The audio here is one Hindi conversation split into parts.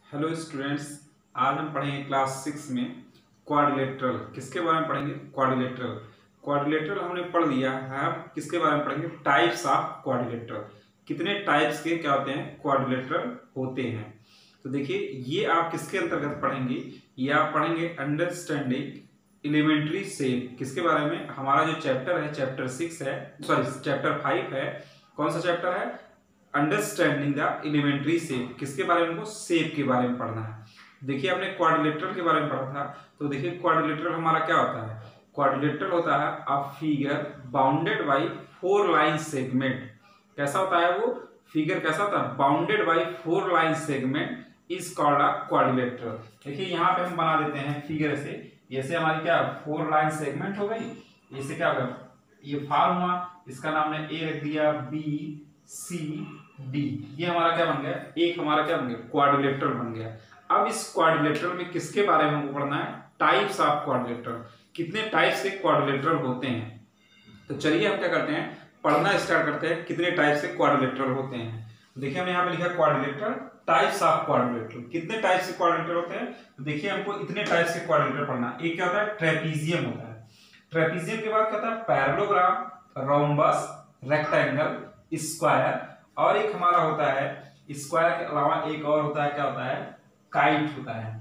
हेलो स्टूडेंट्स, आज हम पढ़ेंगे क्लास 6 में क्वाड्रिलेटरल। किसके बारे में पढ़ेंगे? क्वाड्रिलेटरल। क्वाड्रिलेटरल हमने पढ़ लिया है। हम किसके बारे में पढ़ेंगे? Types of quadrilateral. कितने टाइप्स के क्या होते हैं? क्वाड्रिलेटरल होते हैं। तो देखिए, ये आप किसके अंतर्गत पढ़ेंगे? ये आप पढ़ेंगे अंडरस्टैंडिंग एलिमेंट्री शेप। किसके बारे में? हमारा जो चैप्टर है, चैप्टर 6 है, सॉरी चैप्टर 5 है। कौन सा चैप्टर है? Understanding the elementary shape. किसके बारे में? हमको शेप के बारे में पढ़ना है। देखिए, हमने क्वाड्रिलेटरल के बारे में पढ़ा था। तो देखिए, क्वाड्रिलेटरल हमारा क्या होता है? क्वाड्रिलेटरल होता है a figure bounded by 4 line segment. कैसा होता है वो फिगर? कैसा होता है? Bounded by 4 line segment is called a quadrilateral. देखिए, यहाँ पे हम बना देते हैं फिगर से। जैसे हमारी क्या 4 लाइन सेगमेंट हो गई। इससे क्या होगा? ये फॉर्म हुआ, इसका नाम ने ए रख दिया, बी सी डी। ये हमारा क्या बन गया? एक हमारा क्या बन गया? क्वाड्रिलेटरल बन गया। अब इस क्वाड्रिलेटरल में किसके बारे में हमको पढ़ना है? Types of quadrilateral. कितने टाइप्स के क्वाड्रिलेटरल होते हैं? तो चलिए हम क्या करते हैं, पढ़ना स्टार्ट करते हैं। कितने टाइप से क्वाड्रिलेटरल होते हैं? तो देखिए, हमने यहाँ पे लिखा क्वाड्रिलेटरल, टाइप्स ऑफ क्वाड्रिलेटरल। कितने टाइप से क्वाड्रिलेटरल होते हैं? तो देखिए, हमको इतने टाइप से क्वाड्रिलेटरल पढ़ना है। एक क्या होता है? ट्रेपीजियम होता है। ट्रेपीजियम के बाद क्या होता है? पैरेललोग्राम, रोम्बस, रेक्टेंगल, स्क्वायर, और एक हमारा होता है स्क्वायर के अलावा एक और होता है। क्या होता है? काइट होता है।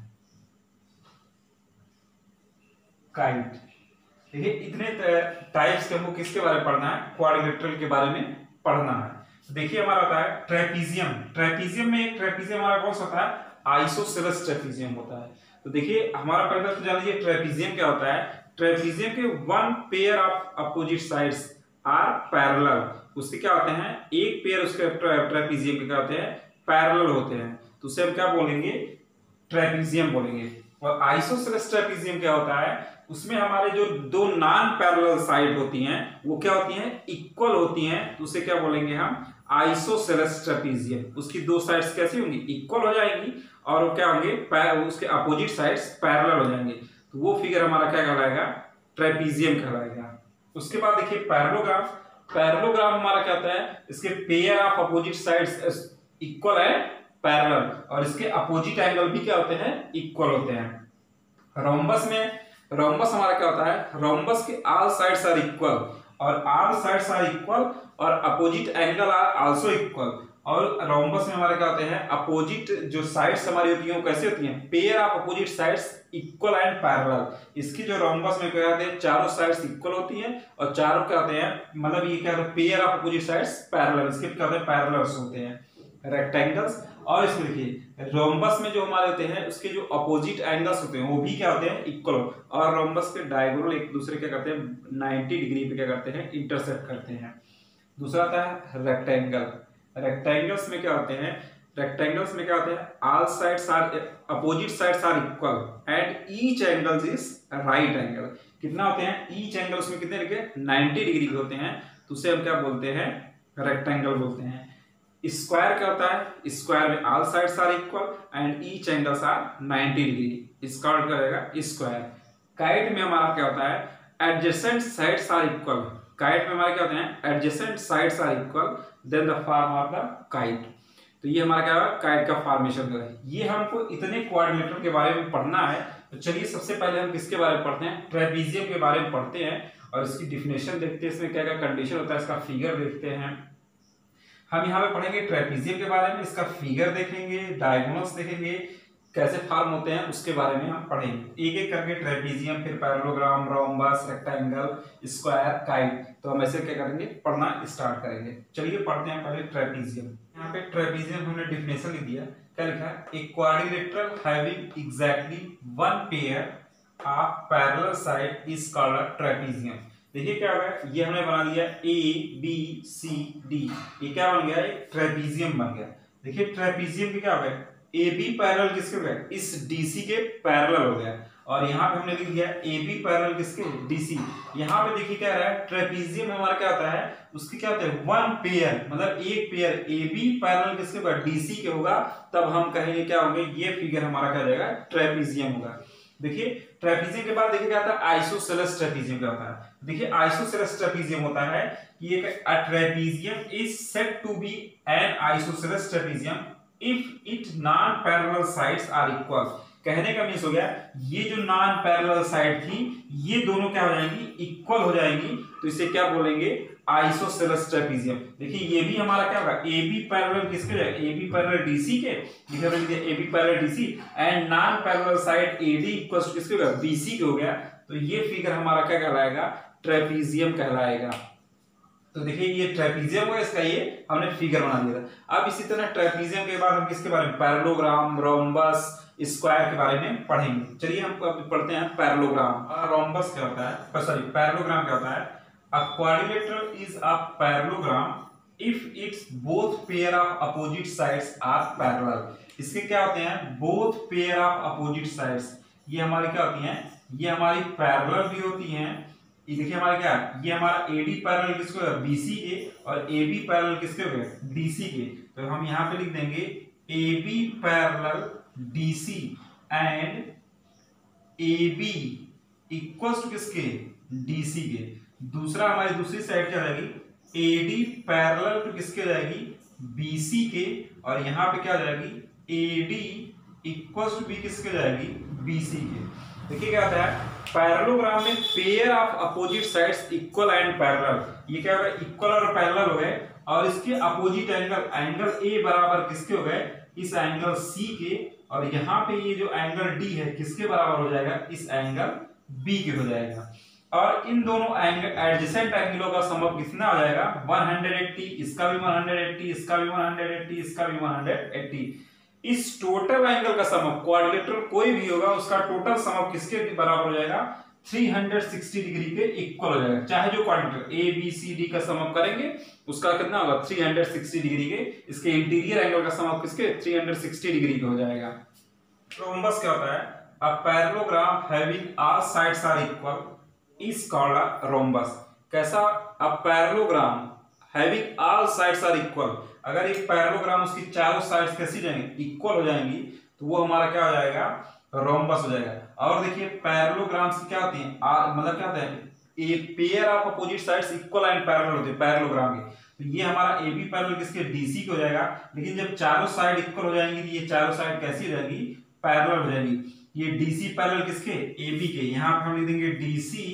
काइट। देखिए, इतने टाइप्स के हमको किसके बारे में पढ़ना है? क्वाड्रिलेटरल के बारे में पढ़ना है। तो देखिए, हमारा होता है ट्रेपीजियम। ट्रेपीजियम में एक ट्रेपीजियम हमारा कौन सा होता है? आइसोसेलेस ट्रेपीजियम होता है। तो देखिए, हमारा पहले तो जान लीजिए ट्रेपीजियम क्या होता है। ट्रेपीजियम के one pair of opposite sides are parallel. उसके क्या होते हैं? एक पेयर उसके ट्रेपीजियम के क्या होते हैं? पैरेलल होते हैं। तो उसे हम क्या बोलेंगे? ट्रेपीजियम बोलेंगे। और आइसोसेलेस ट्रेपीजियम क्या होता है? उसमें हमारे जो दो नॉन पैरेलल साइड होती हैं वो क्या होती हैं? इक्वल होती हैं। तो उसे क्या बोलेंगे हम? Isosceles trapezium. उसकी दो साइड्स कैसी होंगी? इक्वल हो जाएंगी। और वो क्या होंगे? उसके अपोजिट साइड्स पैरेलल हो जाएंगे। तो वो फिगर हमारा क्या कहलाएगा? ट्रेपीजियम कहलाएगा। उसके बाद देखिए पैरेललोग्राम। पैरेललोग्राम हमारा क्या होता है? इसके pair of opposite sides equal है, पैरेलल, और इसके अपोजिट एंगल भी क्या होते हैं? इक्वल होते हैं। रोम्बस में, रोम्बस हमारा क्या होता है? रोम्बस के ऑल साइड्स आर इक्वल, और ऑल साइड्स आर इक्वल और opposite angle are also equal. और रोम्बस में हमारे क्या होते हैं? अपोजिट जो साइड्स हमारी होती हैं वो कैसे होती हैं? Pair of opposite sides equal and parallel. इसकी जो रोम्बस में क्या होते हैं? चारों साइड्स इक्वल होती हैं और चारों क्या होते हैं? मतलब ये क्या होता है? Pair of opposite sides parallel. इसके क्या होते हैं? पैरेलल्स होते हैं। रेक्टेंगल्स। और इसमें देखिए, रोम्बस में जो हमारे होते हैं उसके जो अपोजिट एंगल्स होते हैं वो भी क्या होते हैं? इक्वल। और रोम्बस के डायगोनल एक दूसरे क्या करते हैं? 90 डिग्री पे क्या करते हैं? इंटरसेक्ट करते हैं। दूसरा आता है रेक्टेंगल। रेक्टेंगल्स में क्या होते हैं? रेक्टेंगल्स में क्या होते हैं? All sides are opposite sides are equal and each angle is right angle. कितना होते हैं? ईच एंगल उसमें कितने लिखे? 90 डिग्री के होते हैं। तो उसे हम क्या बोलते हैं? रेक्टेंगल बोलते हैं। स्क्वायर क्या होता है? स्क्वायर में all sides are equal and each angles are 90 degree. इसका अर्थ करेगा स्क्वायर। काइट में हमारा क्या होता है? Adjacent sides are equal. Kite में हमारे क्या होते हैं? Adjacent sides are equal then the form of the kite. तो ये हमारा क्या है? काइट का फॉर्मेशन है। ये हमको इतने क्वाड्रिलेटरल के बारे में पढ़ना है। तो चलिए, सबसे पहले हम किसके बारे में पढ़ते हैं? ट्रेपीजियम के बारे में पढ़ते हैं और इसकी डिफिनेशन देखते हैं। इसमें क्या क्या कंडीशन होता है, इसका फिगर देखते हैं। हम यहाँ पे पढ़ेंगे ट्रेपीजियम के बारे में, इसका फिगर देखेंगे, डायगोनल्स देखेंगे, कैसे फॉर्म होते हैं उसके बारे में हम पढ़ेंगे एक एक करके। ट्रेपीजियम, फिर parallelogram, rhombus, rectangle, square, kite. तो हम ऐसे क्या करेंगे? पढ़ना स्टार्ट करेंगे। चलिए पढ़ते हैं पहले ट्रेपीजियम। यहाँ पे ट्रेपीजियम हमने डिफिनेशन लिख दिया। क्या लिखा है? A quadrilateral having exactly one pair of parallel side is called a trapezium. देखिए क्या होगा? ये हमने बना दिया ए बी सी डी। ये क्या बन गया? एक ट्रेपीजियम बन गया। देखिए, ट्रेपीजियम के क्या हो गया? ए बी पैरेलल किसके हो गया? इस डीसी के पैरेलल हो गया। और यहाँ पे हमने लिख दिया ए बी पैरेलल किसके? डीसी। यहाँ पे देखिए क्या रहा है? ट्रेपीजियम हमारा क्या होता है? उसके क्या होता है? वन पेयर, मतलब एक पेयर ए बी पैरेलल किसके होगा? डीसी के होगा। तब हम कहेंगे क्या होंगे? ये फिगर हमारा क्या जाएगा? ट्रेपीजियम होगा। देखिए, ट्रेपीजियम के बाद देखिए क्या आता है? आइसोसेलेस ट्रेपीजियम क्या होता है? देखिए, आइसोसेलेस ट्रेपीजियम होता है कि एक trapezium is said to be an isosceles trapezium if it non parallel sides are equal. कहने का मीन्स हो गया ये जो नॉन पैरेलल साइड थी ये दोनों क्या हो जाएंगी, इक्वल हो जाएंगी, तो इसे क्या बोलेंगे, आइसोसेलेस ट्रेपीजियम। देखिए ये भी हमारा क्या होगा, ए बी पैरेलल किसके हो जाएगा, ए बी पैरेलल डीसी के, A B parallel DC and non parallel side A D equal to किसके होगा, बीसी के हो गया। तो ये फिगर हमारा क्या कहलाएगा, ट्रेपीजियम कहलाएगा। तो देखिए ये ट्रेपीजियम होगा, इसका ये हमने फिगर बना दिया था। अब इसी तरह ट्रेपीजियम के बाद हम किसके बारे में, पैरेललोग्राम, रोम्बस, स्क्वायर के बारे में पढ़ेंगे। चलिए हम अब पढ़ते हैं पैरेललोग्राम। रोम्बस क्या होता है, सॉरी पैरेललोग्राम क्या होता है, a quadrilateral is a parallelogram if its both pair of opposite sides are parallel. इसके क्या होते हैं, both pair of opposite sides, ये हमारी क्या होती हैं, ये हमारी पैरेलल भी होती हैं। ये देखिए हमारा क्या है, ये हमारा एडी पैरेलल किसको है, बीसी के, और एबी पैरेलल किसके हो गए, डीसी के। तो हम यहां पे लिख देंगे AB parallel DC and AB equals to किसके, डीसी के। दूसरा हमारी दूसरी साइड क्या रहेगी, एडी पैरेलल टू किसके जाएगी, बीसी के, और यहां पे क्या जाएगी, एडी इक्वल्स टू बी किसके जाएगी, बीसी के। देखिए क्या होता है, पैरेललोग्राम में pair of opposite sides equal and parallel, ये क्या होगा, इक्वल और पैरेलल हो गए, और इसके अपोजिट एंगल, एंगल ए बराबर किसके हो गए, इस एंगल सी के, और यहाँ पे ये जो एंगल डी है किसके बराबर हो जाएगा, इस एंगल बी के हो जाएगा। और इन दोनों एंगल एडजेसेंट एंगलों का सम कितना हो जाएगा, 180, इसका भी 180, इसका भी 180, इसका भी 180। इस टोटल एंगल का सम, क्वाड्रिलेटरल कोई भी होगा उसका टोटल सम किसके बराबर हो जाएगा, 360 डिग्री के इक्वल हो जाएगा। चाहे जो quadrilateral A B C D का सम करेंगे उसका कितना होगा, 360 डिग्री के, इसके इंटीरियर एंगल का सम किसके, 360 डिग्री के हो जाएगा। रोम्बस क्या होता है, a parallelogram having all sides are equal is called a rhombus. कैसा, a parallelogram having all sides are equal, अगर एक पैरेललोग्राम उसकी चारों साइड्स कैसी जाएंगी, इक्वल हो जाएंगी, तो वो हमारा क्या हो जाएगा, रोम्बस हो जाएगा। और देखिए पैरेललोग्राम्स क्या होती हैं, मतलब क्या होता है, a pair of opposite sides equal and parallel होते हैं पैरेललोग्राम के। तो ये हमारा ए बी पैरेलल किसके, डीसी के हो जाएगा। लेकिन जब चारों साइड इक्वल हो जाएंगी तो ये चारों साइड कैसी हो जाएगी, पैरेलल हो जाएगी। ये डीसी पैरेलल किसके, ए बी के, यहाँ पे हम लिख देंगे DC,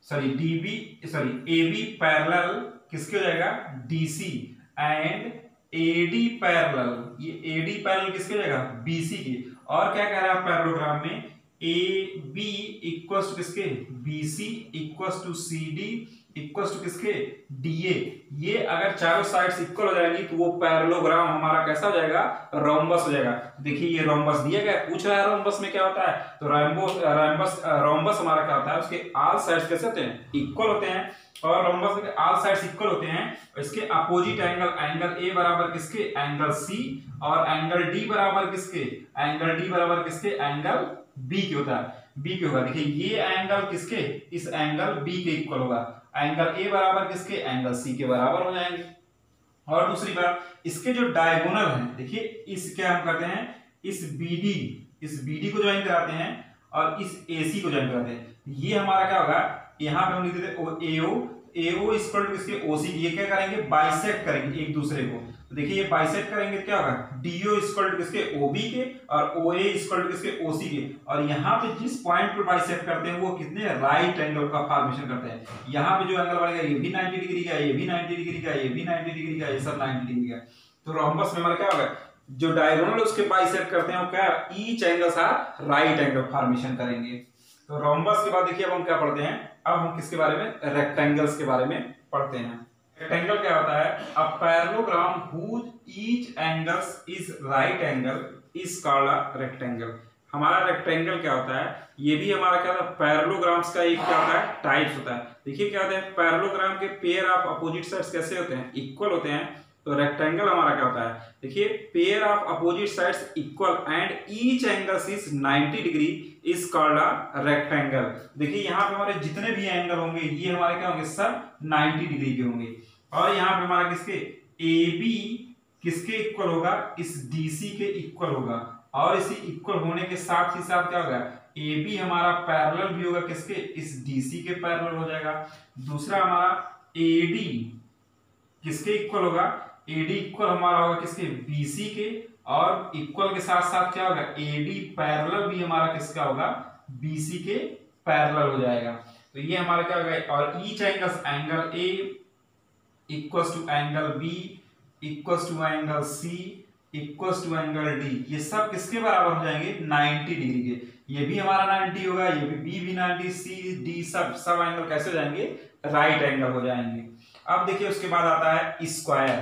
sorry DB, sorry A B parallel किसके हो जाएगा, डीसी एंड एडी पैरेलल, ये एडी पैरेलल किसके हो जाएगा, बीसी के। और क्या कह रहा है पैरेललोग्राम में, ए बी इक्वल्स टू किसके, B C equals to C D equals to किसके, डी ए। ये अगर चारों साइड्स इक्वल हो जाएंगी तो वो पैरेललोग्राम हमारा कैसा हो जाएगा, रोम्बस हो जाएगा। देखिए ये रोम्बस दिया गया, पूछ रहा है रोम्बस में क्या होता है, तो रोम्बस हमारा क्या होता है, उसके ऑल साइड्स कैसे होते हैं, इक्वल होते हैं। और रोम्बस के ऑल साइड्स इक्वल होते हैं, इसके अपोजिट एंगल, एंगल ए बराबर किसके, एंगल सी, और एंगल डी बराबर किसके, एंगल डी बराबर किसके, एंगल बी के होता है, बी के होगा। देखिए ये एंगल किसके, इस एंगल बी के इक्वल होगा, एंगल ए बराबर किसके, एंगल सी के बराबर हो जाएंगे। और दूसरी बात, इसके जो डायगोनल हैं, देखिए इस क्या हम करते हैं, इस बीडी को ज्वाइन कराते हैं और इस एसी को ज्वाइन कराते हैं। ये हमारा क्या होगा, यहाँ पे हम लिख देते एओ इक्वल टू किसके, ओसी। ये क्या करेंगे, बाइसेक्ट करेंगे एक दूसरे को। तो देखिए ये बाइसेक्ट करेंगे क्या होगा, डीओ इक्वल टू किसके, ओबी के, और ओए इक्वल टू किसके, ओसी के। और यहाँ पे जिस पॉइंट पर बाइसेक्ट करते हैं वो कितने, राइट एंगल का फॉर्मेशन करते हैं। यहाँ पे जो एंगल बनेगा ये भी 90 डिग्री का, ये भी 90 डिग्री का, ये भी 90 डिग्री का, ये सब 90 डिग्री का। तो रोम्बस में हमारा क्या होगा, जो डायगोनल उसके बाइसेक्ट करते हैं वो क्या, each angles are right angle formation करेंगे। तो रोम्बस के बाद देखिए अब हम क्या पढ़ते हैं, अब हम किसके बारे में, रेक्टेंगल्स के बारे में पढ़ते हैं। रेक्टेंगल क्या होता है, a parallelogram whose each angles is right angle is called a rectangle. हमारा रेक्टेंगल क्या होता है, ये भी हमारा क्या होता है, पैरेललोग्राम्स का एक क्या होता है, टाइप्स होता है। देखिए क्या होता है, पैरेललोग्राम के पेयर ऑफ अपोजिट साइड्स कैसे होते हैं, इक्वल होते हैं। तो रेक्टेंगल हमारा क्या होता है, देखिए pair of opposite sides equal and each angles is 90 degree is called a rectangle. देखिए यहाँ पे हमारे जितने भी एंगल होंगे ये हमारे क्या होंगे, सब 90 डिग्री के होंगे। और यहाँ पे हमारा किसके, ए बी किसके इक्वल होगा, इस डीसी के इक्वल होगा। और इसी इक्वल होने के साथ ही साथ क्या होगा, ए बी हमारा पैरेलल भी होगा किसके, इस डीसी के पैरेलल हो जाएगा। दूसरा हमारा एडी किसके इक्वल होगा, एडी इक्वल हमारा होगा किसके, बीसी के। और इक्वल के साथ साथ क्या होगा, एडी पैरेलल भी हमारा किसका होगा, बीसी के पैरेलल हो जाएगा। तो ये हमारा क्या होगा, और each angles, angle A equals to angle B equals to angle C equals to angle D, ये सब किसके बराबर हो जाएंगे, 90 डिग्री के। ये भी हमारा 90 होगा, ये भी बी भी 90, सी डी सब एंगल कैसे हो जाएंगे, राइट एंगल हो जाएंगे। अब देखिए उसके बाद आता है स्क्वायर।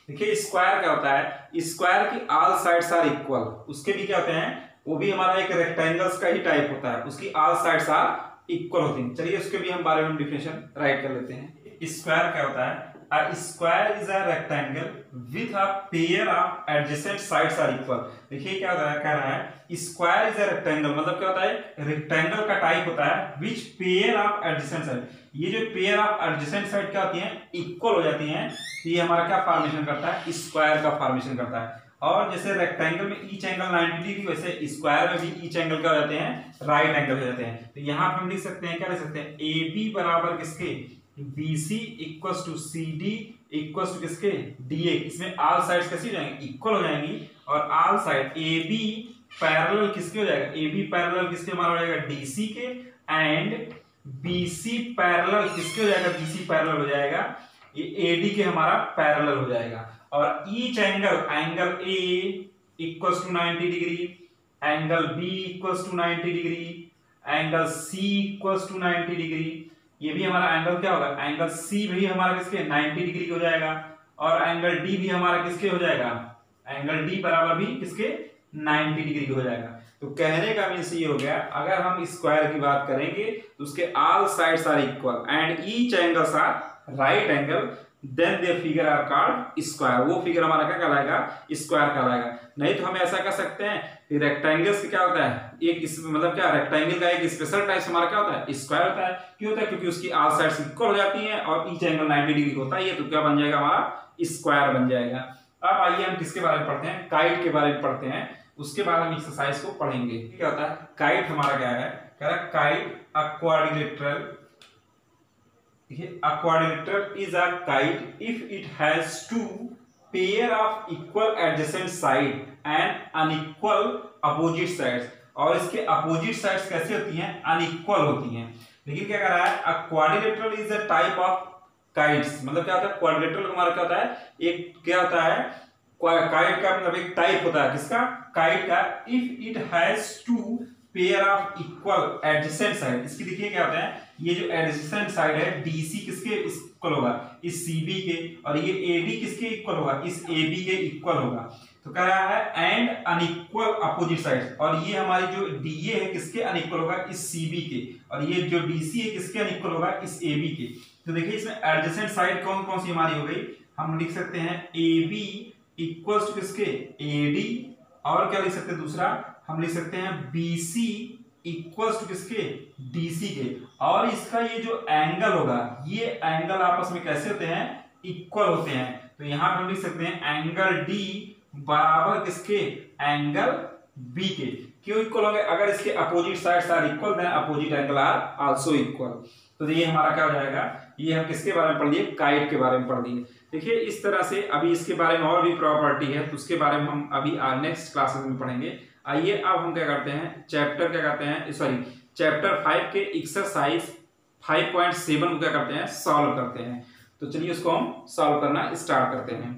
देखिए स्क्वायर क्या होता है, स्क्वायर की ऑल साइड्स आर इक्वल, उसके भी क्या होते हैं, वो भी हमारा एक रेक्टेंगल्स का ही टाइप होता है, उसकी ऑल साइड्स आर इक्वल होती हैं। चलिए उसके भी हम बारे में डिफिनेशन राइट कर लेते हैं। स्क्वायर क्या होता है, a square is a rectangle with a pair of adjacent sides are equal। देखिए क्या कह रहा है, स्क्वायर इज अ रेक्टेंगल, मतलब क्या होता है, रेक्टेंगल का टाइप होता है which pair of adjacent side, ये जो पेयर ऑफ एडजेसेंट साइड क्या होती हैं, इक्वल हो जाती हैं, तो ये हमारा क्या फॉर्मेशन करता है, स्क्वायर का फॉर्मेशन करता है। और जैसे रेक्टेंगल में ईच एंगल 90 डिग्री, वैसे स्क्वायर में भी ईच एंगल क्या हो जाते हैं, राइट एंगल हो जाते हैं। तो यहाँ पे हम लिख सकते हैं, क्या लिख सकते हैं, ए बी बराबर किसके, BC equals to CD equals to किसके, DA। इसमें ऑल साइड्स कैसी हो जाएंगी, इक्वल हो जाएंगी, और ऑल साइड AB पैरेलल किसके हो जाएगा, AB पैरेलल किसके हमारा हो जाएगा, DC के, एंड BC पैरेलल किसके हो जाएगा, BC पैरेलल हो जाएगा, ये AD के हमारा पैरेलल हो जाएगा। और each angle, angle A equals to 90 degree, angle B equals to 90 degree, angle C equals to 90 degree, ये भी हमारा एंगल क्या होगा, एंगल सी भी हमारा किसके 90 डिग्री हो जाएगा, और एंगल डी भी हमारा किसके हो जाएगा, एंगल डी बराबर भी किसके 90 डिग्री हो जाएगा। तो कहने का मीन्स ये हो गया, अगर हम स्क्वायर की बात करेंगे तो उसके all sides are equal and each angles are right angle, then their figure are called square. वो फिगर हमारा क्या कहलाएगा, स्क्वायर कहलाएगा। नहीं तो हम ऐसा कर सकते हैं कि रेक्टेंगल्स क्या होता है, एक मतलब क्या, रेक्टेंगल का एक स्पेशल टाइप हमारा क्या होता है, स्क्वायर होता है। क्यों होता है, क्योंकि उसकी ऑल साइड्स इक्वल हो जाती हैं और ईच एंगल 90 डिग्री होता है, ये तो क्या बन जाएगा, हमारा स्क्वायर बन जाएगा। अब आइए हम किसके बारे में पढ़ते हैं, काइट के बारे में पढ़ते हैं, उसके बाद हम एक्सरसाइज को पढ़ेंगे। क्या होता है काइट, हमारा क्या है, कह रहा है kite a quadrilateral, a quadrilateral is a kite if it has two pair of equal adjacent side and unequal opposite sides। और इसके अपोजिट साइड्स कैसे होती हैं, अनइक्वल होती हैं। लेकिन क्या कर रहा है, a quadrilateral is a type of kites, मतलब क्या होता है, क्वाड्रिलेटरल हमारा क्या होता है, एक क्या होता है, काइट का मतलब एक टाइप होता है, किसका, काइट का, if it has two pair of equal adjacent side. इसकी देखिए क्या होता है, ये जो एडजेसेंट साइड है डीसी किसके इक्वल होगा, इस सीबी के, और ये एडी किसके इक्वल होगा, इस एबी के इक्वल होगा। तो कह रहा है एंड अनइक्वल अपोजिट साइड्स, और ये हमारी जो डीए है किसके अनइक्वल होगा, इस सीबी के, और ये जो डीसी है किसके अनइक्वल होगा, इस एबी के। तो देखिए इसमें एडजेसेंट साइड कौन कौन सी हमारी हो गई, हम लिख सकते हैं एबी इक्वल्स टू किसके, एडी, और क्या लिख सकते हैं दूसरा, हम लिख सकते हैं BC इक्वल्स टू किसके, DC के, और इसका ये जो एंगल होगा, ये एंगल आपस में कैसे होते हैं, इक्वल होते हैं। तो यहां पर हम लिख सकते हैं एंगल D बराबर किसके, एंगल B के। क्यों इक्वल होंगे, अगर इसके opposite sides are equal then opposite angle are also equal. तो ये हमारा क्या हो जाएगा, ये हम किसके बारे में पढ़ लिए, काइट के बारे में पढ़ लिए। देखिए इस तरह से अभी इसके बारे में और भी प्रॉपर्टी है, तो उसके बारे में हम अभी नेक्स्ट क्लासेस में पढ़ेंगे। आइए अब हम क्या करते हैं, चैप्टर क्या करते हैं, सॉरी चैप्टर 5 के एक्सरसाइज 5.7 को क्या करते हैं, सॉल्व करते हैं। तो चलिए उसको हम सॉल्व करना स्टार्ट करते हैं।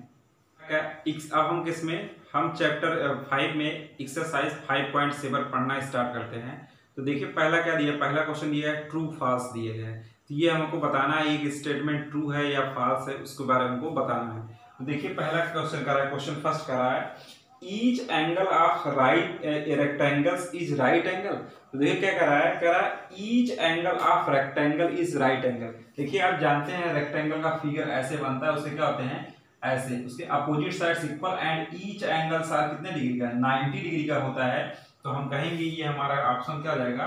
अब हम किसमें, हम चैप्टर 5 में एक्सरसाइज 5.7 पढ़ना स्टार्ट करते हैं। तो देखिए पहला क्या दिया, पहला क्वेश्चन दिया है ट्रू फॉल्स दिए गए हैं। तो ये हमको बताना है एक स्टेटमेंट ट्रू है या फॉल्स है, उसके बारे में हमको बताना है। तो देखिए पहला क्वेश्चन कर रहा है, क्वेश्चन फर्स्ट कर रहा है each angle of right rectangles is right angle. तो देखिए क्या कर रहा है, कह रहा है each angle of rectangle is right angle. देखिए आप जानते हैं रेक्टेंगल का फिगर ऐसे बनता है, उसे क्या होते हैं ऐसे, उसके opposite sides equal and each angle are कितने डिग्री का, 90 डिग्री का होता है। तो हम कहेंगे ये हमारा ऑप्शन क्या हो जाएगा,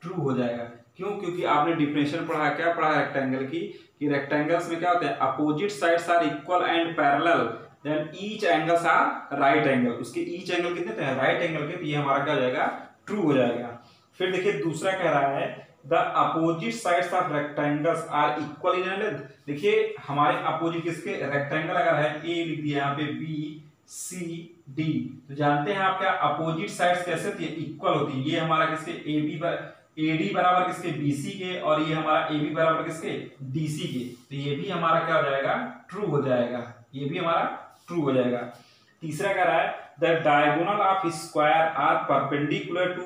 ट्रू हो जाएगा। क्यों, क्योंकि आपने डिफिनेशन पढ़ा, क्या पढ़ा रेक्टेंगल की, कि रेक्टेंगल्स में क्या होते हैं, opposite sides are equal and parallel then each angles are right angle. उसके ईच एंगल कितने हैं, राइट एंगल के, तो ये हमारा क्या हो जाएगा, ट्रू हो जाएगा। फिर देखिए दूसरा कह रहा है the opposite sides of rectangles are equal in length. देखिए हमारे अपोजिट किसके, रेक्टेंगल अगर है, ए लिख दिया यहाँ पे, बी सी डी। तो जानते हैं आप क्या अपोजिट साइड्स कैसे होती है, इक्वल होती है। ये हमारा किसके एडी बराबर किसके बीसी के, और ये हमारा एबी बराबर किसके डीसी के। तो ये भी हमारा क्या हो जाएगा, ट्रू हो जाएगा, ये भी हमारा ट्रू हो जाएगा। तीसरा कह रहा है the diagonal of square are perpendicular to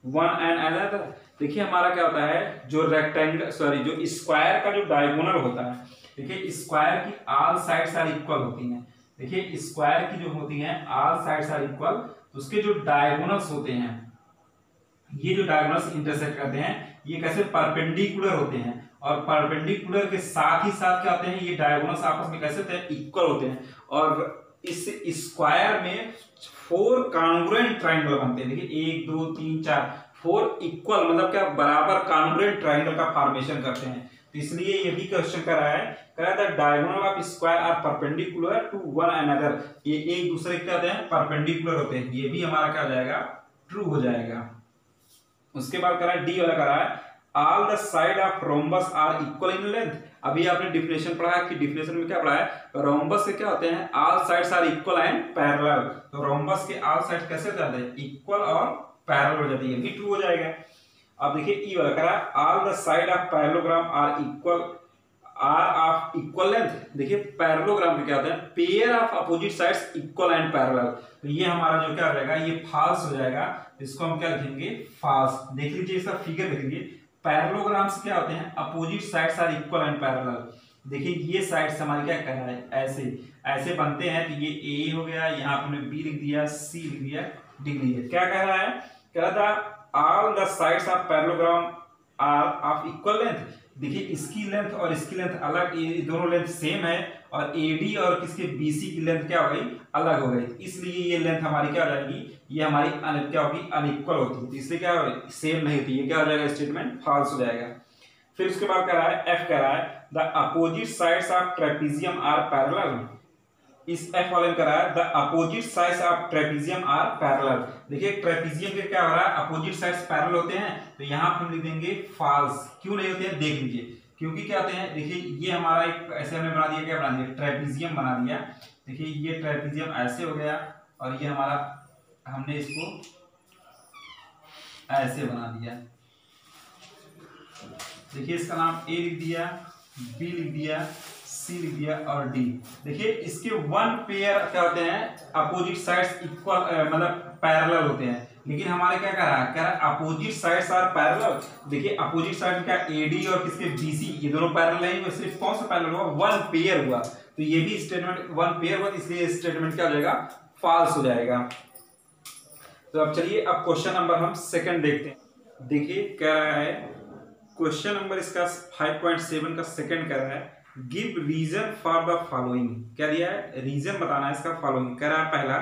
one and another. देखिए हमारा क्या होता है, जो रेक्टेंगल जो स्क्वायर का जो डायगोनल होता है, देखिए स्क्वायर की ऑल साइड्स आर इक्वल होती हैं। देखिए स्क्वायर की जो होती हैं ऑल साइड्स आर इक्वल, तो उसके जो डायगोनल्स होते हैं, ये जो डायगोनल्स इंटरसेक्ट करते हैं, ये कैसे परपेंडिकुलर होते हैं, और परपेंडिकुलर के साथ ही साथ क्या होते हैं, ये डायगोनल्स आपस में कैसे होते हैं, इक्वल होते हैं। और इस स्क्वायर में 4 कॉन्ग्रुएंट ट्रायंगल बनते हैं। देखिए 1 2 3 4 4 इक्वल, मतलब क्या बराबर कॉन्ग्रुएंट ट्रायंगल का फॉर्मेशन करते हैं। तो इसलिए ये भी क्वेश्चन कर रहा है, कह रहा था diagonal of square are perpendicular to one another, ये एक दूसरे के क्या होते हैं, परपेंडिकुलर होते हैं। ये भी हमारा क्या हो जाएगा, ट्रू हो जाएगा। उसके बाद कह रहा है डी वाला कह रहा है all the side of rhombus are equal in length. अभी आपने डिफिनेशन पढ़ा है कि डिफिनेशन में क्या पढ़ा है, रोम्बस के क्या होते हैं, all sides are equal and parallel. तो रोम्बस के ऑल साइड्स कैसे हो जाते हैं, इक्वल और पैरेलल हो जाती है, ये ट्रू हो जाएगा। अब देखिए ई वाला कह रहा है all the side of parallelogram are equal are of equal length. देखिए पैरेललोग्राम में क्या होता है, pair of opposite sides equal and parallel. तो ये हमारा जो क्या हो जाएगा, ये फॉल्स हो जाएगा। इसको हम क्या लिखेंगे, फॉल्स। देख लीजिए इसका फिगर देख लीजिए, पैरेललोग्राम्स क्या होते हैं, opposite sides are equal and parallel. देखिए ये साइड्स हमारी क्या कर रहा है, ऐसे ऐसे बनते हैं। तो ये ए हो गया, यहाँ आपने बी लिख दिया, सी लिख दिया, डी लिख दिया। क्या कह रहा है, कह रहा था all the sides of parallelogram are of equal length. देखिए इसकी लेंथ और इसकी लेंथ अलग, ये दोनों लेंथ सेम है, और एडी और किसके बीसी की लेंथ क्या हो गई, अलग हो गई। इसलिए ये लेंथ हमारी क्या हो जाएगी, ये हमारी क्या होगी, अनइक्वल होती है। इसलिए क्या हो, सेम नहीं होती, ये क्या हो जाएगा, स्टेटमेंट फॉल्स हो जाएगा। फिर उसके बाद कह रहा है एफ कह रहा है the opposite sides of trapezium are parallel. इस एफ वाले में कह रहा है the opposite sides of trapezium are parallel. देखिए ट्रेपेजियम के क्या हो रहा है, अपोजिट साइड्स पैरेलल होते हैं। तो यहाँ हम लिख देंगे फॉल्स। क्यों नहीं होते हैं, देख लीजिए, क्योंकि क्या होते हैं, देखिए ये हमारा एक ऐसे हमने बना दिया, क्या बना दिया, ट्रेपेजियम बना दिया। देखिए ये ट्रेपेजियम ऐसे हो गया, और ये हमारा हमने इसको ऐसे बना दिया। देखिए इसका नाम ए लिख दिया, बी लिख दिया, सी लिख दिया और डी। देखिए इसके वन पेयर क्या होते हैं, अपोजिट साइड्स इक्वल मतलब पैरेलल होते हैं। लेकिन हमारे क्या कह रहा है, कह रहा है अपोजिट साइड्स आर पैरेलल। देखिए अपोजिट साइड क्या, एडी और किसके बीसी, ये दोनों पैरेलल नहीं, सिर्फ कौन सा पैरेलल हुआ, वन पेयर हुआ। तो ये भी स्टेटमेंट वन पेयर हुआ, इसलिए स्टेटमेंट क्या हो जाएगा, फॉल्स हो जाएगा। तो अब चलिए अब क्वेश्चन नंबर हम सेकंड देखते हैं। देखिए कह रहा है क्वेश्चन नंबर इसका 5.7 का सेकंड कह रहा है give reason for the following. क्या दिया है, रीजन बताना है इसका फॉलोइंग। कह रहा है पहला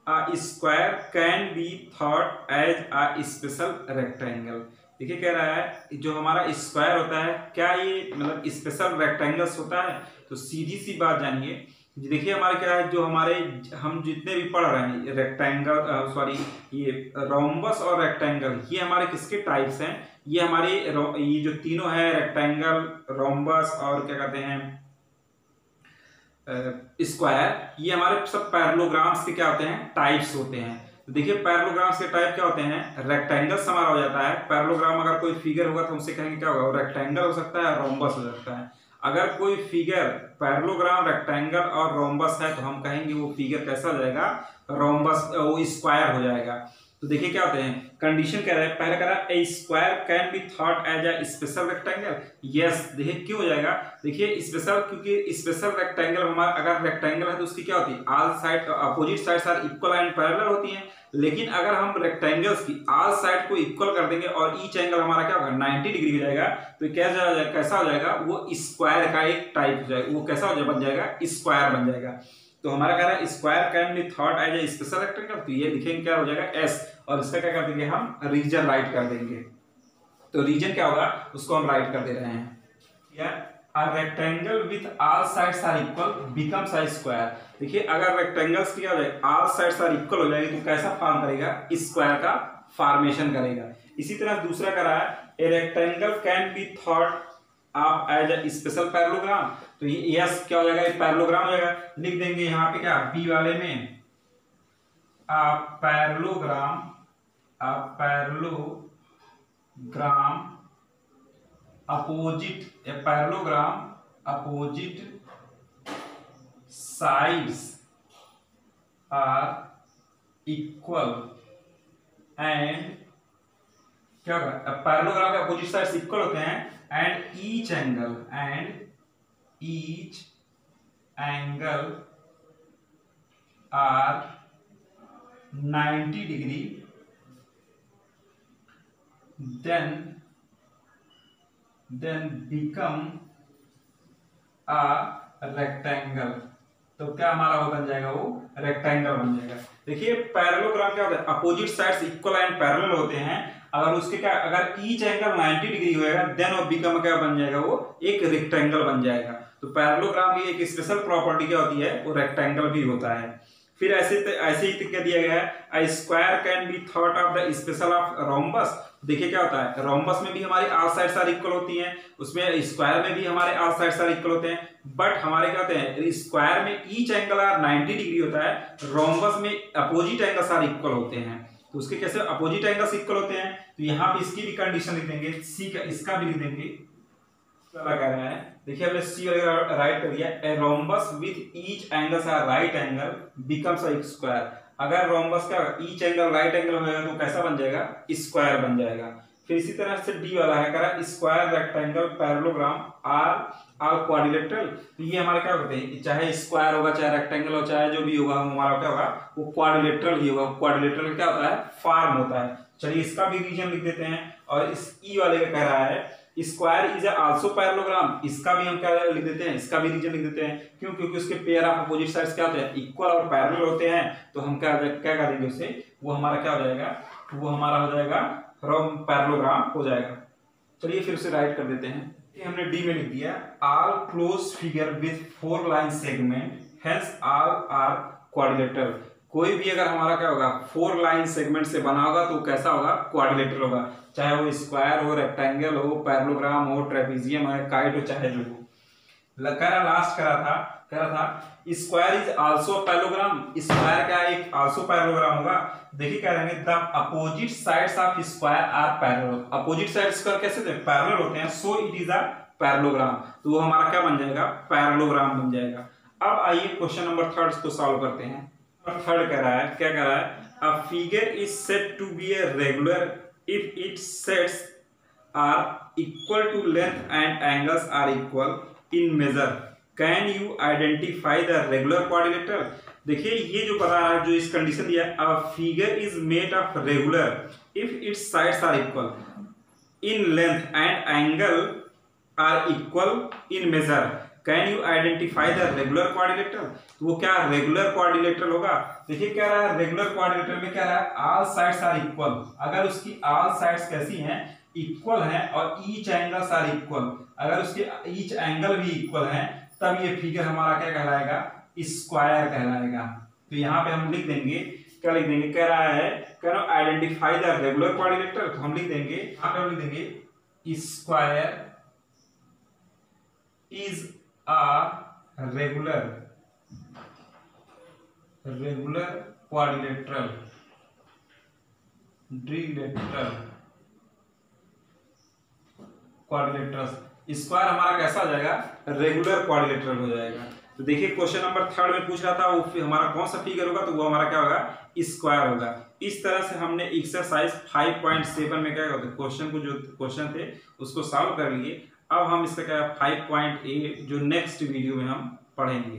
a square can be thought as a special rectangle. देखिए कह रहा है जो हमारा स्क्वायर होता है, क्या ये मतलब स्पेशल रेक्टेंगल्स होता है। तो सीधी सी बात जानिए, देखिए हमारे क्या है, जो हमारे हम जितने भी पढ़ रहे हैं रेक्टेंगल सॉरी ये रोम्बस और रेक्टेंगल, ये हमारे किसके टाइप्स हैं, ये हमारे ये जो तीनों है रेक्टेंगल, रोम्बस और क्या कहते हैं स्क्वायर, ये हमारे सब पैरेललोग्राम्स के क्या होते हैं, टाइप्स होते हैं। तो देखिए पैरेललोग्राम्स के टाइप क्या होते हैं, रेक्टेंगल्स हमारा हो जाता है। पैरेललोग्राम अगर कोई फिगर होगा तो उनसे कहेंगे क्या होगा, रेक्टेंगल हो सकता है, रोम्बस हो सकता है। अगर कोई फिगर पैरेललोग्राम, रेक्टेंगल और रोम्बस है तो हम कहेंगे वो फिगर कैसा हो जाएगा, रोम्बस, वो स्क्वायर हो जाएगा। तो देखिए क्या होते हैं, कंडीशन कह रहा है, पहले कह रहा है a square can be thought as a special rectangle. Yes, देखिए क्यों हो जाएगा, देखिए स्पेशल, क्योंकि स्पेशल रेक्टेंगल हमारा अगर रेक्टेंगल है तो उसकी क्या होती है, all side opposite sides are equal and parallel होती हैं। लेकिन अगर हम रेक्टेंगल्स की ऑल साइड को इक्वल कर देंगे और ईच एंगल हमारा क्या होगा, 90 डिग्री हो जाएगा, तो कैसा हो जाएगा, वो स्क्वायर का एक टाइप हो जाएगा, वो कैसा हो जाएगा, बन जाएगा स्क्वायर बन जाएगा। तो हमारा कह रहा है square can be thought as a special rectangle, तो ये लिखेंगे क्या हो जाएगा एस, और इसका क्या कर देंगे हम, रीजन राइट कर देंगे। तो रीजन क्या होगा, उसको हम राइट कर दे रहे हैं, या a rectangle with all sides are equal becomes a square। देखिए अगर रेक्टेंगल्स की all sides are equal हो जाएगी तो कैसा फॉर्म करेगा, स्क्वायर का फॉर्मेशन करेगा। इसी तरह दूसरा कह रहा है a rectangle can be thought of as a special parallelogram. तो ये यस क्या हो जाएगा, पैरेललोग्राम हो जाएगा। लिख देंगे यहाँ पे क्या, बी वाले में a parallelogram opposite sides are equal and क्या होगा, पैरेललोग्राम के अपोजिट साइड्स इक्वल होते हैं and each angle are 90 degree then become a rectangle। तो क्या हमारा वो बन जाएगा, वो रेक्टेंगल बन जाएगा। देखिए पैरेललोग्राम क्या होता है, opposite sides equal and parallel होते हैं, अगर उसके क्या, अगर ईच एंगल 90 डिग्री होएगा देन वो बिकम क्या बन जाएगा, वो एक रेक्टेंगल बन जाएगा। तो पैरेललोग्राम की एक स्पेशल प्रॉपर्टी क्या होती है, वो रेक्टेंगल भी होता है। फिर ऐसे ही क्या दिया गया है, अ square can be thought of the special of rhombus. देखिए क्या होता है, रोम्बस में भी हमारी ऑल साइड्स आर इक्वल होती हैं, उसमें स्क्वायर में भी हमारे ऑल साइड्स आर इक्वल होते हैं, बट हमारे क्या होते हैं, स्क्वायर में ईच एंगल आर 90 डिग्री होता है, रोम्बस में अपोजिट एंगल्स आर इक्वल होते हैं। तो उसके कैसे अपोजिट एंगल्स इक्वल होते हैं, तो यहाँ पे इसकी भी कंडीशन लिख देंगे, सी का इसका भी लिख देंगे। क्या कह रहे हैं, देखिए हमने सी वगैरह राइट कर दिया, a rhombus with each angles are right angle becomes a square. अगर रोम्बस का ईच एंगल राइट एंगल होगा तो कैसा बन जाएगा, स्क्वायर बन जाएगा। फिर इसी तरह से डी वाला है, कह square rectangle parallelogram are quadrilateral. तो ये हमारे क्या होते हैं, चाहे स्क्वायर होगा चाहे रेक्टेंगल हो चाहे जो भी होगा, हमारा क्या होगा, वो क्वाड्रिलेटरल ही होगा। क्वाड्रिलेटरल क्या होता है, फॉर्म होता है। चलिए इसका भी रीजन लिख देते हैं। और इस ई वाले का कह रहा है स्क्वायर इज आल्सो पैरेललोग्राम, इसका भी हम क्या लिख देते हैं, इसका भी रीजन लिख देते हैं। क्यों, क्योंकि उसके पेयर ऑफ अपोजिट साइड्स क्या होते हैं, इक्वल और पैरेलल होते हैं। तो हम क्या कर देंगे उससे, वो हमारा क्या हो जाएगा, वो हमारा हो जाएगा पैरेललोग्राम हो जाएगा। चलिए फिर उसे राइट कर देते हैं। ये हमने डी में लिख दिया, all close figure with 4 line segment hence all are quadrilateral. कोई भी अगर हमारा क्या होगा, 4 लाइन सेगमेंट से बना होगा तो कैसा होगा, क्वाड्रिलेटरल होगा। चाहे वो स्क्वायर हो, रेक्टेंगल हो, पैरेललोग्राम हो, ट्रेपेजियम हो, काइट हो, चाहे जो हो। लास्ट कह रहा था square is also parallelogram. Square का एक आल्सो पैरेललोग्राम होगा। देखिए क्या रहेंगे, the opposite sides of square are parallel. Opposite sides का कैसे पैरेलल होते हैं, so it is a parallelogram. तो वो हमारा क्या बन जाएगा, पैरेललोग्राम बन जाएगा। अब आइए क्वेश्चन नंबर 3 को सॉल्व करते हैं। थर्ड कह रहा है, क्या कह रहा है, a figure is said to be a regular if its sets are equal to length and angles are equal in measure, can you identify the regular quadrilateral। देखिए ये जो बता रहा है, जो इस कंडीशन दिया है, a figure is made of regular if its sides are equal in length and angle are equal in measure, can you identify the regular quadrilateral. तो वो क्या रेगुलर क्वाड्रिलेटरल होगा। देखिए क्या रहा है, रेगुलर क्वाड्रिलेटरल में क्या रहा है, ऑल साइड्स आर इक्वल। अगर उसकी ऑल साइड्स कैसी हैं, इक्वल हैं, और ईच एंगल्स आर इक्वल, अगर उसके ईच एंगल भी इक्वल हैं, तब ये फिगर हमारा क्या कहलाएगा, स्क्वायर कहलाएगा। तो यहाँ पे हम लिख देंगे, क्या लिख देंगे, कह रहा है can you identify the regular quadrilateral. तो हम लिख देंगे, यहाँ पे हम लिख देंगे square is a regular quadrilateral square हमारा कैसा हो जाएगा, रेगुलर क्वाड्रिलेटरल हो जाएगा। तो देखिए क्वेश्चन नंबर 3 में पूछ रहा था वो हमारा कौन सा फिगर होगा, तो वो हमारा क्या होगा, स्क्वायर होगा। इस तरह से हमने एक्सरसाइज 5.7 में क्या करते क्वेश्चन को, जो क्वेश्चन थे उसको सॉल्व कर लिए। अब हम इसका क्या 5.8 जो नेक्स्ट वीडियो में हम पढ़ेंगे।